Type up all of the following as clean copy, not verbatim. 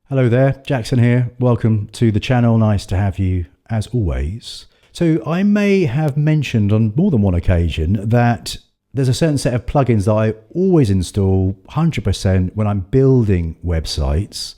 Hello there, Jakson here. Welcome to the channel. Nice to have you as always. So I may have mentioned on more than one occasion that there's a certain set of plugins that I always install 100% when I'm building websites,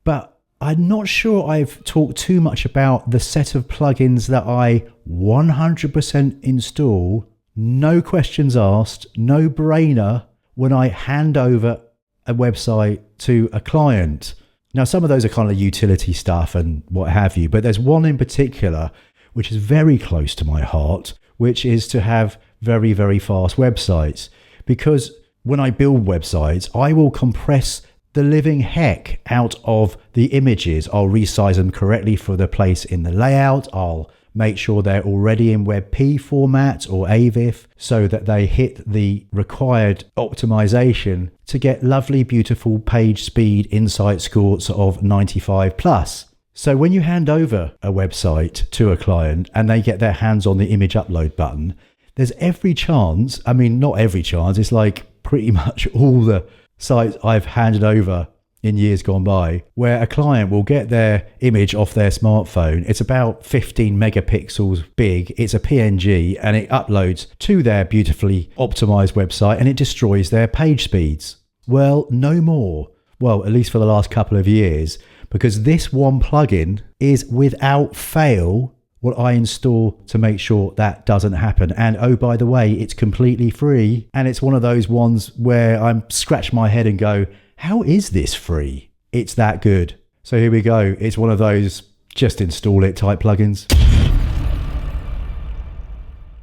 but I'm not sure I've talked too much about the set of plugins that I 100% install, no questions asked, no brainer when I hand over a website to a client. Now, some of those are kind of utility stuff and what have you, but there's one in particular which is very close to my heart, which is to have very, very fast websites. Because when I build websites, I will compress the living heck out of the images. I'll resize them correctly for the place in the layout. I'll make sure they're already in WebP format or AVIF so that they hit the required optimization to get lovely, beautiful page speed insight scores of 95 plus. So when you hand over a website to a client and they get their hands on the image upload button, there's every chance, I mean, not every chance, it's like pretty much all the sites I've handed over in years gone by, where a client will get their image off their smartphone. It's about 15 megapixels big. It's a PNG and it uploads to their beautifully optimized website and it destroys their page speeds. Well, no more. Well, at least for the last couple of years, because this one plugin is without fail what I install to make sure that doesn't happen. And oh, by the way, it's completely free. And it's one of those ones where I'm scratch my head and go, how is this free? It's that good. So here we go. It's one of those just install it type plugins.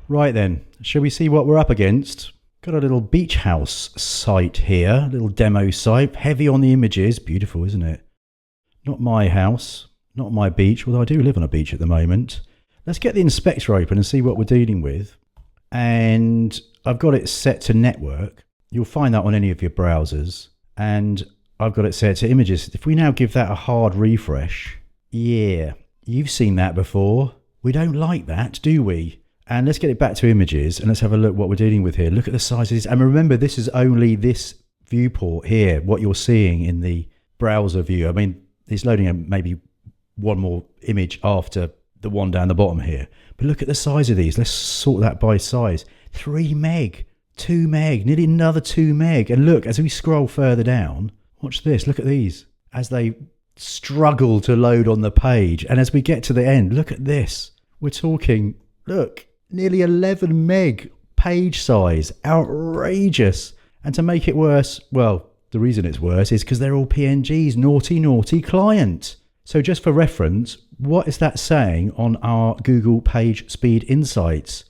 Right then, shall we see what we're up against? Got a little beach house site here, a little demo site, heavy on the images. Beautiful, isn't it? Not my house, not my beach, although I do live on a beach at the moment. Let's get the inspector open and see what we're dealing with. And I've got it set to network. You'll find that on any of your browsers. And I've got it set to images. If we now give that a hard refresh, yeah, you've seen that before. We don't like that, do we? And let's get it back to images and let's have a look what we're dealing with here. Look at the sizes. And remember, this is only this viewport here, what you're seeing in the browser view. I mean, it's loading maybe one more image after the one down the bottom here. But look at the size of these. Let's sort that by size. 3 meg. 2 meg, nearly another 2 meg. And look, as we scroll further down, watch this, look at these, as they struggle to load on the page. And as we get to the end, look at this. We're talking, look, nearly 11 meg page size, outrageous. And to make it worse, well, the reason it's worse is because they're all PNGs, naughty, naughty client. So just for reference, what is that saying on our Google PageSpeed Insights?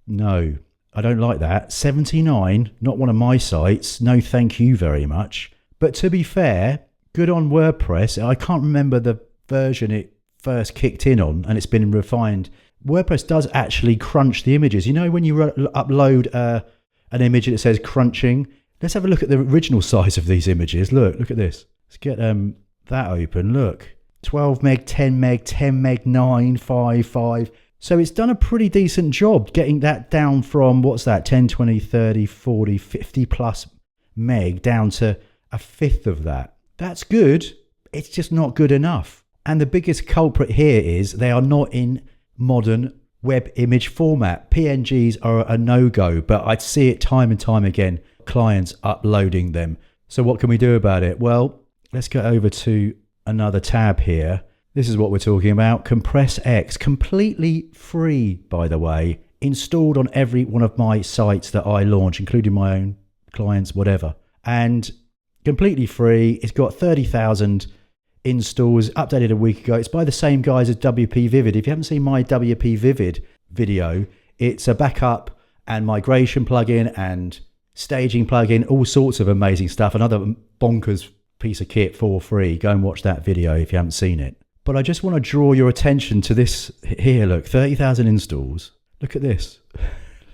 No. I don't like that. 79, not one of my sites. No, thank you very much. But to be fair, good on WordPress. I can't remember the version it first kicked in on, and it's been refined. WordPress does actually crunch the images. You know, when you upload an image and it says crunching, let's have a look at the original size of these images. Look at this. Let's get that open. Look, 12 meg, 10 meg, 10 meg, 9, 5, 5. So it's done a pretty decent job getting that down from, what's that, 10, 20, 30, 40, 50 plus meg down to a fifth of that. That's good. It's just not good enough. And the biggest culprit here is they are not in modern web image format. PNGs are a no-go, but I see it time and time again, clients uploading them. So what can we do about it? Well, let's go over to another tab here. This is what we're talking about. Compress X, completely free, by the way, installed on every one of my sites that I launch, including my own clients, whatever. And completely free. It's got 30,000 installs, updated a week ago. It's by the same guys as WPvivid. If you haven't seen my WPvivid video, it's a backup and migration plugin and staging plugin, all sorts of amazing stuff. Another bonkers piece of kit for free. Go and watch that video if you haven't seen it. But I just want to draw your attention to this here. Look, 30,000 installs. Look at this.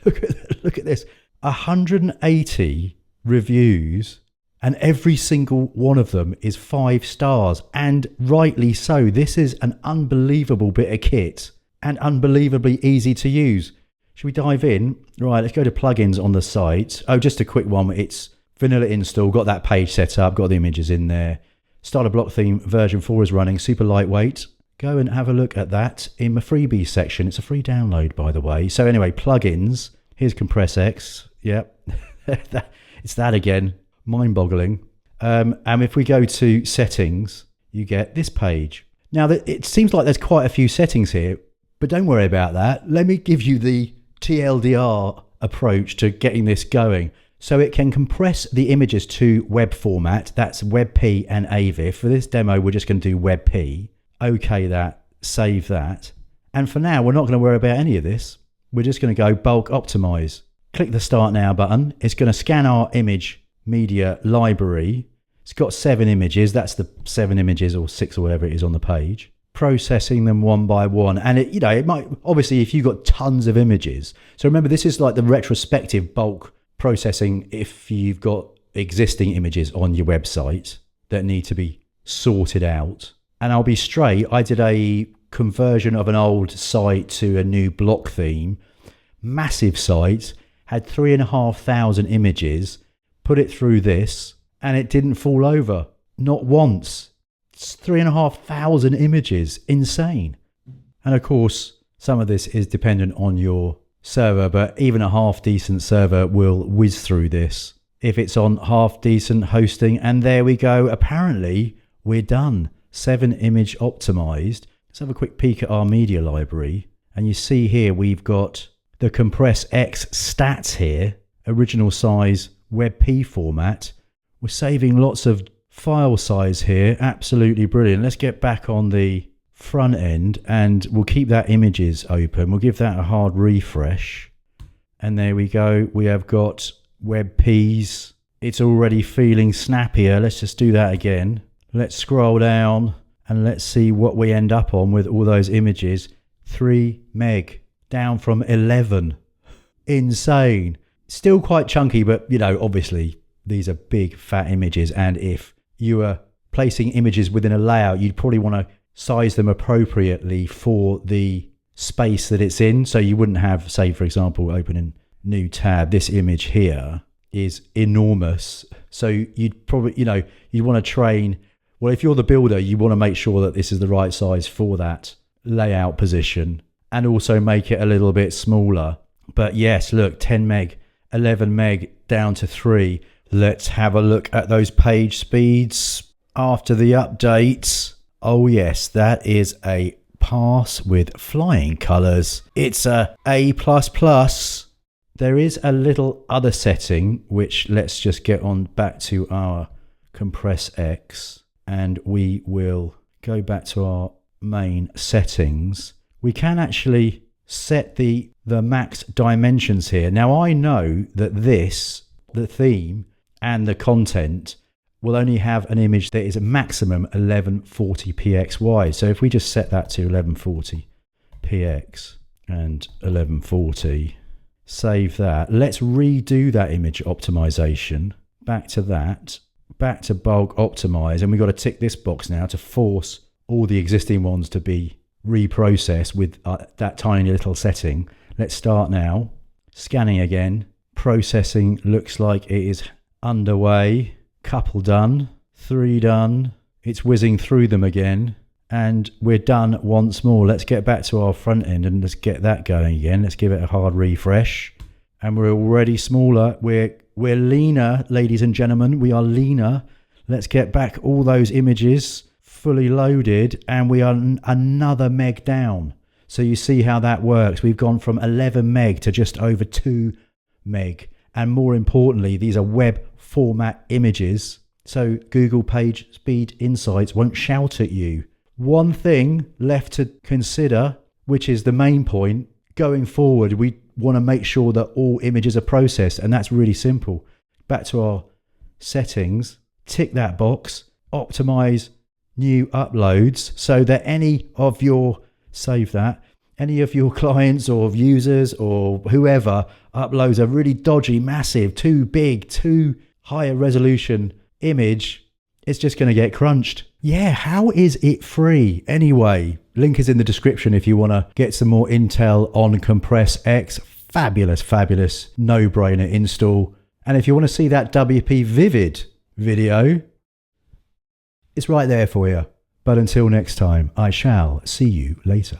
Look at this. 180 reviews, and every single one of them is 5 stars, and rightly so. This is an unbelievable bit of kit and unbelievably easy to use. Should we dive in? Right, let's go to plugins on the site. Oh, just a quick one. It's vanilla install, got that page set up, got the images in there. Starter block theme version 4 is running, super lightweight. Go and have a look at that in my freebies section. It's a free download, by the way. So anyway, plugins. Here's CompressX. Yep, it's that again. Mind-boggling. And if we go to settings, you get this page. Now, it seems like there's quite a few settings here, but don't worry about that. Let me give you the TLDR approach to getting this going. So it can compress the images to web format. That's WebP and AVIF. For this demo, we're just going to do WebP. OK that, save that. And for now, we're not going to worry about any of this. We're just going to go bulk optimize. Click the Start Now button. It's going to scan our image media library. It's got 7 images. That's the 7 images or 6 or whatever it is on the page. Processing them one by one. And it might, obviously, if you've got tons of images. So remember, this is like the retrospective bulk processing if you've got existing images on your website that need to be sorted out. And I'll be straight, I did a conversion of an old site to a new block theme. Massive site, had 3,500 images, put it through this, and it didn't fall over. Not once. It's 3,500 images. Insane. And of course, some of this is dependent on your server, but even a half decent server will whiz through this if it's on half decent hosting. And there we go. Apparently, we're done. 7 image optimized. Let's have a quick peek at our media library. And you see here, we've got the CompressX stats here, original size WebP format. We're saving lots of file size here. Absolutely brilliant. Let's get back on the front end and we'll keep that images open. We'll give that a hard refresh. And there we go. We have got WebPs. It's already feeling snappier. Let's just do that again. Let's scroll down and let's see what we end up on with all those images. 3 meg down from 11. Insane. Still quite chunky, but obviously these are big fat images. And if you were placing images within a layout, you'd probably want to size them appropriately for the space that it's in. So you wouldn't have, say, for example, opening new tab. This image here is enormous. So you'd probably, you'd want to train. Well, if you're the builder, you want to make sure that this is the right size for that layout position and also make it a little bit smaller. But yes, look, 10 meg, 11 meg down to 3. Let's have a look at those page speeds after the updates. Oh yes, that is a pass with flying colours. It's a A++. There is a little other setting, which let's just get on back to our CompressX. And we will go back to our main settings. We can actually set the max dimensions here. Now I know that the theme and the content will only have an image that is a maximum 1140px wide. So if we just set that to 1140px and 1140, save that. Let's redo that image optimization. Back to that. Back to bulk optimize, and we've got to tick this box now to force all the existing ones to be reprocessed with that tiny little setting. Let's start now. Scanning again. Processing looks like it is underway. Couple done. 3 done. It's whizzing through them again. And we're done once more. Let's get back to our front end and let's get that going again. Let's give it a hard refresh. And we're already smaller. We're leaner, ladies and gentlemen. We are leaner. Let's get back all those images fully loaded, and we are another meg down. So you see how that works. We've gone from 11 meg to just over 2 meg. And more importantly, these are web format images. So Google PageSpeed Insights won't shout at you. One thing left to consider, which is the main point, going forward, we want to make sure that all images are processed, and that's really simple. Back to our settings, tick that box, optimize new uploads, so that any of your clients or users or whoever uploads a really dodgy, massive, too big, too higher resolution image, it's just going to get crunched. Yeah, how is it free? Anyway, link is in the description if you want to get some more intel on CompressX. Fabulous, no-brainer install. And if you want to see that WPvivid video, It's right there for you. But until next time, I shall see you later.